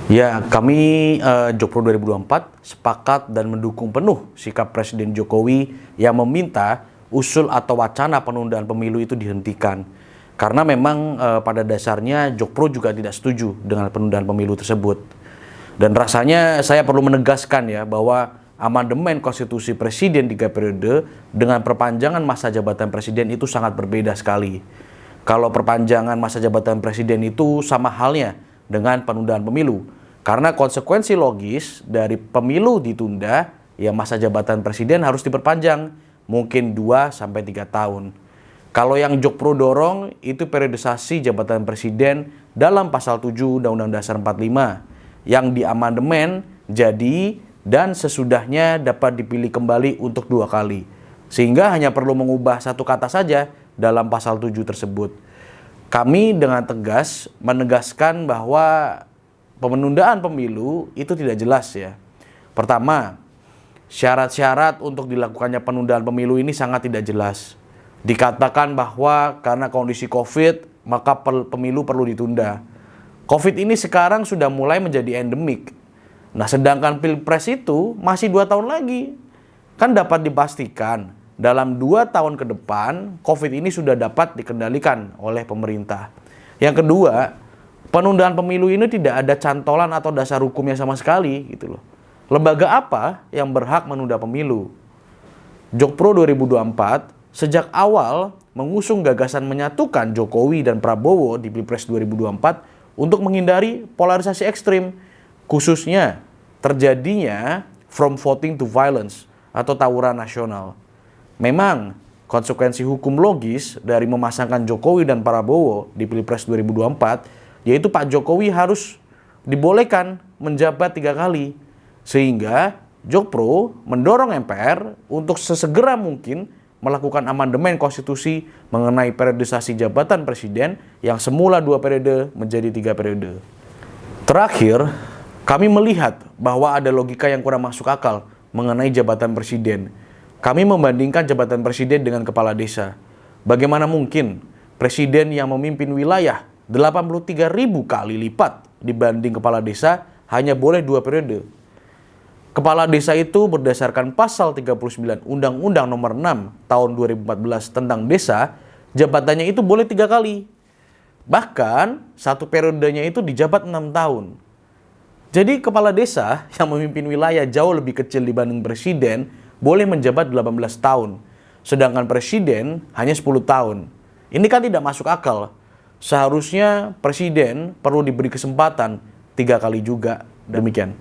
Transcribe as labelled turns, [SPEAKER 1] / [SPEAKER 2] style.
[SPEAKER 1] Ya, kami Jokpro 2024 sepakat dan mendukung penuh sikap Presiden Jokowi yang meminta usul atau wacana penundaan pemilu itu dihentikan. Karena memang pada dasarnya Jokpro juga tidak setuju dengan penundaan pemilu tersebut. Dan rasanya saya perlu menegaskan ya bahwa amandemen konstitusi presiden 3 periode dengan perpanjangan masa jabatan presiden itu sangat berbeda sekali. Kalau perpanjangan masa jabatan presiden itu sama halnya dengan penundaan pemilu. Karena konsekuensi logis dari pemilu ditunda, ya masa jabatan presiden harus diperpanjang, mungkin 2-3 tahun. Kalau yang Jokpro dorong itu periodisasi jabatan presiden dalam pasal 7 Undang-Undang Dasar 45 yang diamandemen jadi dan sesudahnya dapat dipilih kembali untuk 2 kali. Sehingga hanya perlu mengubah satu kata saja dalam pasal 7 tersebut. Kami dengan tegas menegaskan bahwa penundaan pemilu itu tidak jelas ya. Pertama, syarat-syarat untuk dilakukannya penundaan pemilu ini sangat tidak jelas. Dikatakan bahwa karena kondisi COVID, maka pemilu perlu ditunda. COVID ini sekarang sudah mulai menjadi endemik. Nah, sedangkan Pilpres itu masih 2 tahun lagi. Kan dapat dipastikan dalam 2 tahun ke depan, COVID ini sudah dapat dikendalikan oleh pemerintah. Yang kedua, penundaan pemilu ini tidak ada cantolan atau dasar hukumnya sama sekali gitu loh. Lembaga apa yang berhak menunda pemilu? Jokpro 2024 sejak awal mengusung gagasan menyatukan Jokowi dan Prabowo di Pilpres 2024 untuk menghindari polarisasi ekstrim, khususnya terjadinya from voting to violence atau tawuran nasional. Memang konsekuensi hukum logis dari memasangkan Jokowi dan Prabowo di Pilpres 2024 yaitu Pak Jokowi harus dibolehkan menjabat 3 kali. Sehingga Jokpro mendorong MPR untuk sesegera mungkin melakukan amandemen konstitusi mengenai periodisasi jabatan presiden yang semula 2 periode menjadi 3 periode. Terakhir, kami melihat bahwa ada logika yang kurang masuk akal mengenai jabatan presiden. Kami membandingkan jabatan presiden dengan kepala desa. Bagaimana mungkin presiden yang memimpin wilayah 83.000 kali lipat dibanding kepala desa hanya boleh 2 periode. Kepala desa itu berdasarkan pasal 39 Undang-Undang Nomor 6 Tahun 2014 tentang desa, jabatannya itu boleh 3 kali. Bahkan 1 periodenya itu dijabat 6 tahun. Jadi kepala desa yang memimpin wilayah jauh lebih kecil dibanding presiden boleh menjabat 18 tahun. Sedangkan presiden hanya 10 tahun. Ini kan tidak masuk akal. Seharusnya presiden perlu diberi kesempatan 3 kali juga. Demikian.